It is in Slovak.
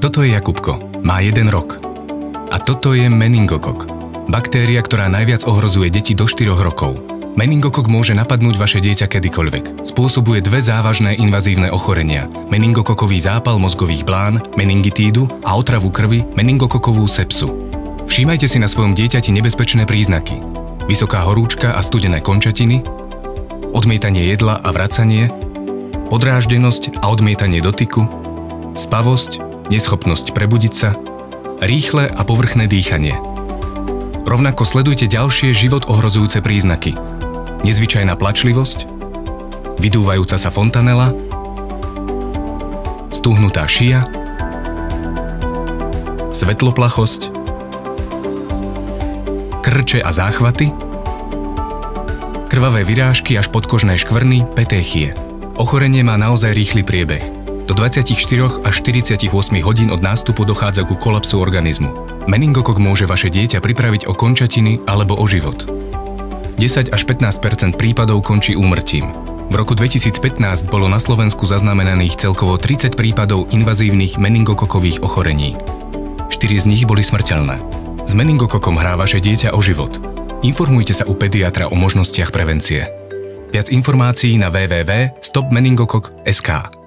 Toto je Jakubko. Má 1 rok. A toto je meningokok. Baktéria, ktorá najviac ohrozuje deti do 4 rokov. Meningokok môže napadnúť vaše dieťa kedykoľvek. Spôsobuje 2 závažné invazívne ochorenia. Meningokokový zápal mozgových blán, meningitídu a otravu krvi, meningokokovú sepsu. Všímajte si na svojom dieťati nebezpečné príznaky. Vysoká horúčka a studené končatiny, odmietanie jedla a vracanie, podráždenosť a odmietanie dotyku, spavosť, neschopnosť prebudiť sa, rýchle a povrchné dýchanie. Rovnako sledujte ďalšie život ohrozujúce príznaky. Nezvyčajná plačlivosť, vydúvajúca sa fontanela, stúhnutá šia, svetloplachosť, krče a záchvaty, krvavé vyrážky až podkožné škvrny, petéchie. Ochorenie má naozaj rýchly priebeh. Do 24 až 48 hodín od nástupu dochádza ku kolapsu organizmu. Meningokok môže vaše dieťa pripraviť o končatiny alebo o život. 10 až 15% prípadov končí úmrtím. V roku 2015 bolo na Slovensku zaznamenaných celkovo 30 prípadov invazívnych meningokokových ochorení. 4 z nich boli smrteľné. S meningokokom hrá vaše dieťa o život. Informujte sa u pediatra o možnostiach prevencie. Viac informácií na www.stopmeningokok.sk.